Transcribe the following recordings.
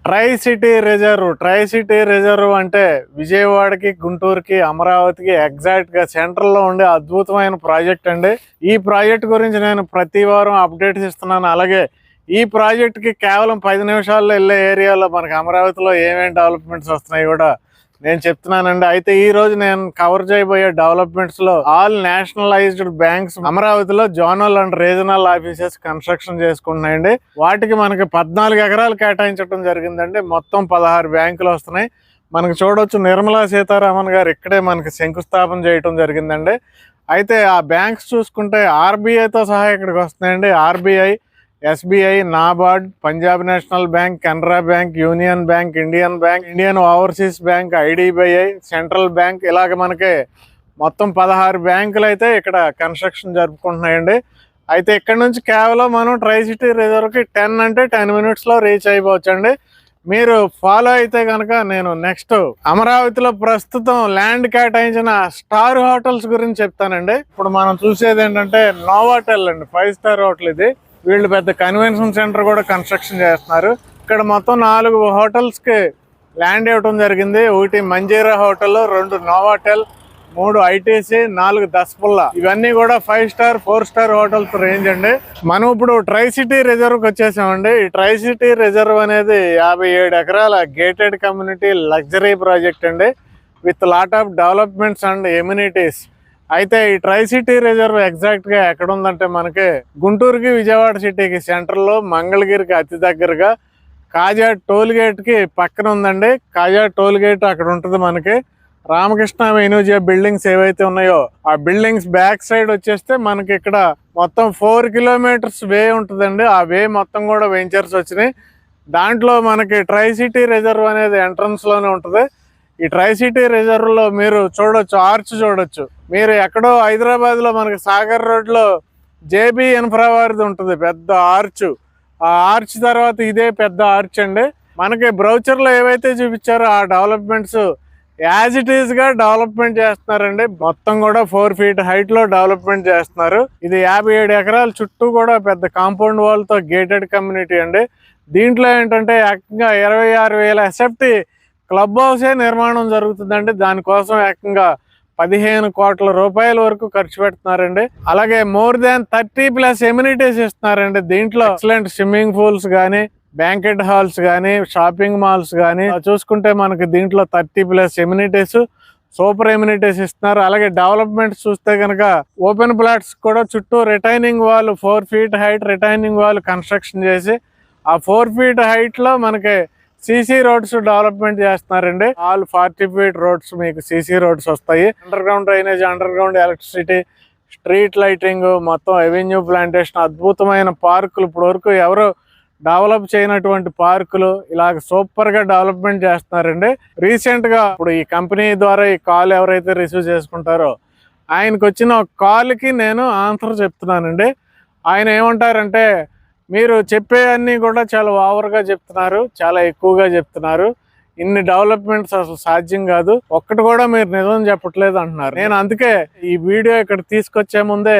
Try city reserve అంటే విజయవాడకి, గుంటూరుకి, అమరావతికి ఎగ్జాక్ట్ గా సెంటర్ లో ఉండే అద్భుతమైన ప్రాజెక్ట్ అండి. ఈ ప్రాజెక్ట్ గురించి నేను ప్రతి వారం అప్డేట్స్ ఇస్తున్నాను. అలాగే ఈ ప్రాజెక్ట్ కి కేవలం 10 నిమిషాల్లో వెళ్ళే ఏరియాలో మనకి అమరావతిలో ఏమేమి డెవలప్మెంట్స్ వస్తున్నాయి కూడా నేను చెప్తున్నానండి. అయితే ఈ రోజు నేను కవర్ చేయబోయే డెవలప్మెంట్స్ లో ఆల్ నేషనలైజ్డ్ బ్యాంక్స్ అమరావతిలో zonal and regional offices construction చేసుకుంటున్నాయండి. వాటికి మనకి 14 ఎకరాలు కేటాయించడం జరిగిందండి. మొత్తం 16 బ్యాంకులు వస్తున్నాయి. మనకు చూడవచ్చు నిర్మలా సీతారామన్ గారు ఇక్కడే మనకి శంకుస్థాపన చేయటం జరిగిందండి. అయితే ఆ బ్యాంక్స్ చూసుకుంటే ఆర్బీఐతో సహా ఇక్కడికి వస్తున్నాయండి. RBI, SBI, NABARD, Punjab national bank, Canara bank, union bank, Indian bank, Indian overseas bank, IDBI, central bank, ఇలాగ మనకి మొత్తం 16 బ్యాంకులు అయితే ఇక్కడ కన్స్ట్రక్షన్ జరుపుకుంటున్నాయండి. అయితే ఇక్కడ నుంచి కేవలం మనం ట్రై సిటీ రిజర్వ్కి 10 అంటే 10 మినిట్స్లో రీచ్ అయిపోవచ్చండి. మీరు ఫాలో అయితే కనుక నేను నెక్స్ట్ అమరావతిలో ప్రస్తుతం ల్యాండ్ కేటాయించిన స్టార్ హోటల్స్ గురించి చెప్తానండి. ఇప్పుడు మనం చూసేది ఏంటంటే నోవాటెల్ అండి, 5 స్టార్ హోటల్ ఇది. వీళ్ళు పెద్ద కన్వెన్షన్ సెంటర్ కూడా కన్స్ట్రక్షన్ చేస్తున్నారు. ఇక్కడ మొత్తం 4 హోటల్స్ కి ల్యాండ్ ఇవ్వడం జరిగింది. 1 మంజీరా హోటల్, 2 నోవాటెల్, 3 ఐటీసీ, 4 దస్పుల్లా. ఇవన్నీ కూడా 5 స్టార్ 4 స్టార్ హోటల్స్ రేంజ్ అండి. మనం ఇప్పుడు ట్రై సిటీ రిజర్వ్ కి వచ్చేసామండి. ఈ ట్రై సిటీ రిజర్వ్ అనేది 57 ఎకరాల గేటెడ్ కమ్యూనిటీ లగ్జరీ ప్రాజెక్ట్ అండి, with lot of developments and amenities. అయితే ఈ ట్రై సిటీ రిజర్వ్ ఎగ్జాక్ట్ గా ఎక్కడ ఉందంటే మనకి గుంటూరుకి, విజయవాడ సిటీకి సెంటర్ లో, మంగళగిరికి అతి దగ్గరగా, కాజా టోల్ గేట్ కి పక్కన ఉందండి. కాజా టోల్ గేట్ అక్కడ ఉంటుంది. మనకి రామకృష్ణ వెన్యూజియా బిల్డింగ్స్ ఏవైతే ఉన్నాయో ఆ బిల్డింగ్స్ బ్యాక్ సైడ్ వచ్చేస్తే మనకి ఇక్కడ మొత్తం 4 కిలోమీటర్స్ వే ఉంటుందండి. ఆ వే మొత్తం కూడా వెంచర్స్ వచ్చినాయి. దాంట్లో మనకి ట్రై సిటీ రిజర్వ్ అనేది ఎంట్రన్స్ లోనే ఉంటుంది. ఈ ట్రై సిటీ రిజర్వ్ లో మీరు చూడొచ్చు, ఆర్చ్ చూడొచ్చు. మీరు ఎక్కడో హైదరాబాద్ లో మనకి సాగర్ రోడ్ లో జేబీ ఇన్ఫ్రా వారిది ఉంటుంది పెద్ద ఆర్చ్. ఆ ఆర్చ్ తర్వాత ఇదే పెద్ద ఆర్చ్ అండి. మనకి బ్రౌచర్ లో ఏవైతే చూపించారో ఆ డెవలప్మెంట్స్ యాజ్ ఇట్ ఈస్ గా డెవలప్మెంట్ చేస్తున్నారండి. మొత్తం కూడా 4 ఫీట్ హైట్ లో డెవలప్మెంట్ చేస్తున్నారు. ఇది 57 ఎకరాల చుట్టూ కూడా పెద్ద కాంపౌండ్ వాల్ తో గేటెడ్ కమ్యూనిటీ అండి. దీంట్లో ఏంటంటే ఏకంగా 26,000 ఎస్ఎఫ్టీ క్లబ్ హౌసే నిర్మాణం జరుగుతుందండి. దానికోసం ఏకంగా 15 కోట్ల రూపాయల వరకు ఖర్చు పెడుతున్నారండి. అలాగే మోర్ దాన్ 30+ ఎమ్యూనిటీస్ ఇస్తున్నారండి. దీంట్లో ఎక్సలెంట్ స్విమ్మింగ్ పూల్స్ కానీ, బ్యాంకెట్ హాల్స్ కానీ, షాపింగ్ మాల్స్ కానీ చూసుకుంటే మనకి దీంట్లో 30+ ఎమ్యూనిటీస్, సూపర్ ఎమ్యూనిటీస్ ఇస్తున్నారు. అలాగే డెవలప్మెంట్స్ చూస్తే కనుక ఓపెన్ ప్లాట్స్ కూడా చుట్టూ retaining wall, 4 feet height retaining wall construction చేసి ఆ 4 ఫీట్ హైట్ లో మనకి సీసీ రోడ్స్ డెవలప్మెంట్ చేస్తున్నారండి. ఆల్ 40 ఫీట్ రోడ్స్ మీకు సీసీ రోడ్స్ వస్తాయి. Under ground drainage, under ground electricity, street lighting, మొత్తం అవెన్యూ ప్లాంటేషన్, అద్భుతమైన పార్కులు, ఇప్పుడు వరకు ఎవరు డెవలప్ చేయనటువంటి పార్కులు, ఇలాగ సూపర్ గా డెవలప్మెంట్ చేస్తున్నారండి. రీసెంట్ గా ఇప్పుడు ఈ కంపెనీ ద్వారా ఈ కాల్ ఎవరైతే రిసీవ్ చేసుకుంటారో ఆయనకు వచ్చిన ఒక కాల్ కి నేను ఆన్సర్ చెప్తున్నానండి. ఆయన ఏమంటారంటే, మీరు చెప్పే అన్నీ కూడా చాలా ఓవర్గా చెప్తున్నారు, చాలా ఎక్కువగా చెప్తున్నారు, ఇన్ని డెవలప్మెంట్స్ అసలు సాధ్యం కాదు, ఒక్కటి కూడా మీరు నిజం చెప్పట్లేదు అంటున్నారు. నేను అందుకే ఈ వీడియో ఇక్కడ తీసుకొచ్చే ముందే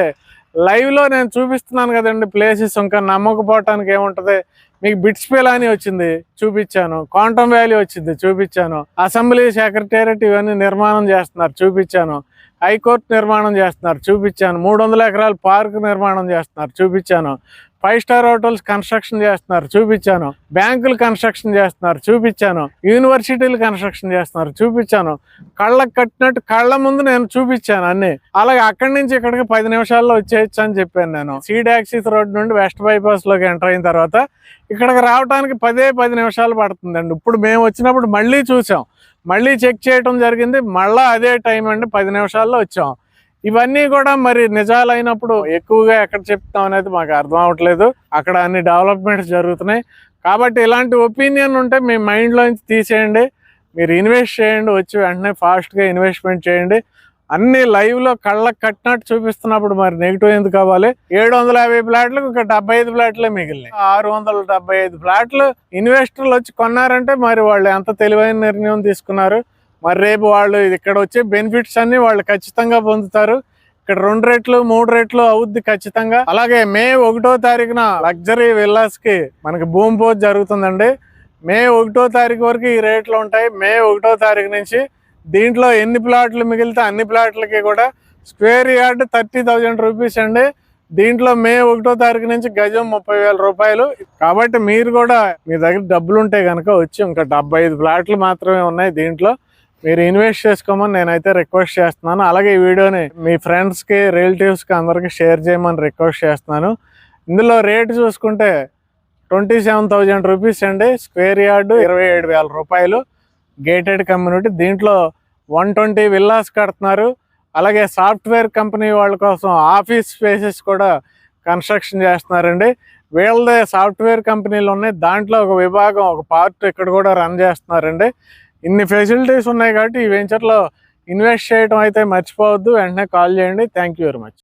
లైవ్ లో నేను చూపిస్తున్నాను కదండి ప్లేసెస్. ఇంకా నమ్మకపోవటానికి ఏముంటది, మీకు బిట్స్ పిలాని వచ్చింది చూపించాను, క్వాంటమ్ వ్యాలీ వచ్చింది చూపించాను, అసెంబ్లీ సెక్రటేరియట్ ఇవన్నీ నిర్మాణం చేస్తున్నారు చూపించాను, హైకోర్టు నిర్మాణం చేస్తున్నారు చూపించాను, 300 ఎకరాల పార్క్ నిర్మాణం చేస్తున్నారు చూపించాను, 5 స్టార్ హోటల్స్ కన్స్ట్రక్షన్ చేస్తున్నారు చూపించాను, బ్యాంకులు కన్స్ట్రక్షన్ చేస్తున్నారు చూపించాను, యూనివర్సిటీలు కన్స్ట్రక్షన్ చేస్తున్నారు చూపించాను, కళ్ళకు కట్టినట్టు కళ్ళ ముందు నేను చూపించాను అన్ని. అలాగే అక్కడి నుంచి ఇక్కడికి 10 నిమిషాల్లో వచ్చేయచ్చు అని చెప్పాను నేను. సీడ్ యాక్సిస్ రోడ్ నుండి వెస్ట్ బైపాస్ లోకి ఎంటర్ అయిన తర్వాత ఇక్కడికి రావడానికి 10 నిమిషాలు పడుతుందండి. ఇప్పుడు మేము వచ్చినప్పుడు మళ్ళీ చూసాం, మళ్ళీ చెక్ చేయడం జరిగింది, మళ్ళీ అదే టైం అండి, 10 నిమిషాల్లో వచ్చాం. ఇవన్నీ కూడా మరి నిజాలు అయినప్పుడు ఎక్కువగా ఎక్కడ చెప్తాం అనేది మాకు అర్థం అవ్వట్లేదు. అక్కడ అన్ని డెవలప్మెంట్స్ జరుగుతున్నాయి కాబట్టి ఇలాంటి ఒపీనియన్ ఉంటే మీ మైండ్లోంచి తీసేయండి. మీరు ఇన్వెస్ట్ చేయండి, వచ్చి వెంటనే ఫాస్ట్గా ఇన్వెస్ట్మెంట్ చేయండి. అన్ని లైవ్లో కళ్ళకు కట్టినట్టు చూపిస్తున్నప్పుడు మరి నెగిటివ్ ఎందుకు కావాలి? 750 ఫ్లాట్లకు ఒక 75 ఫ్లాట్లే మిగిలినాయి. 675 ఫ్లాట్లు ఇన్వెస్టర్లు వచ్చి కొన్నారంటే మరి వాళ్ళు ఎంత తెలివైన నిర్ణయం తీసుకున్నారు. మరి రేపు వాళ్ళు ఇక్కడ వచ్చే బెనిఫిట్స్ అన్ని వాళ్ళు ఖచ్చితంగా పొందుతారు. ఇక్కడ 2 రెట్లు 3 రెట్లు అవుద్ది ఖచ్చితంగా. అలాగే మే 1వ తారీఖున లగ్జరీ విల్లాస్ కి మనకి భూమి పూజ జరుగుతుందండి. మే 1వ తారీఖు వరకు ఈ రేట్లు ఉంటాయి. మే 1వ తారీఖు నుంచి దీంట్లో ఎన్ని ప్లాట్లు మిగిలితే అన్ని ప్లాట్లకి కూడా స్క్వేర్ యార్డ్ 30,000 రూపీస్ అండి. దీంట్లో మే 1వ తారీఖు నుంచి గజం 30,000 రూపాయలు. కాబట్టి మీరు కూడా మీ దగ్గర డబ్బులు ఉంటే కనుక వచ్చి ఇంకా 75 ప్లాట్లు మాత్రమే ఉన్నాయి. దీంట్లో మీరు ఇన్వెస్ట్ చేసుకోమని నేనైతే రిక్వెస్ట్ చేస్తున్నాను. అలాగే ఈ వీడియోని మీ ఫ్రెండ్స్కి, రిలేటివ్స్కి అందరికీ షేర్ చేయమని రిక్వెస్ట్ చేస్తున్నాను. ఇందులో రేటు చూసుకుంటే 27,000 రూపీస్ అండి. స్క్వేర్ యార్డు 27,000 రూపాయలు. Gated community. దీంట్లో 120 విల్లాస్ కడుతున్నారు. అలాగే సాఫ్ట్వేర్ కంపెనీ వాళ్ళ కోసం ఆఫీస్ స్పేసెస్ కూడా కన్స్ట్రక్షన్ చేస్తున్నారండి. వీళ్ళదే సాఫ్ట్వేర్ కంపెనీలు ఉన్నాయి. దాంట్లో ఒక విభాగం, ఒక పార్ట్ ఇక్కడ కూడా రన్ చేస్తున్నారండి. ఇన్ని ఫెసిలిటీస్ ఉన్నాయి కాబట్టి ఈ వెంచర్లో ఇన్వెస్ట్ చేయడం అయితే మర్చిపోవద్దు. వెంటనే కాల్ చేయండి. Thank you very much.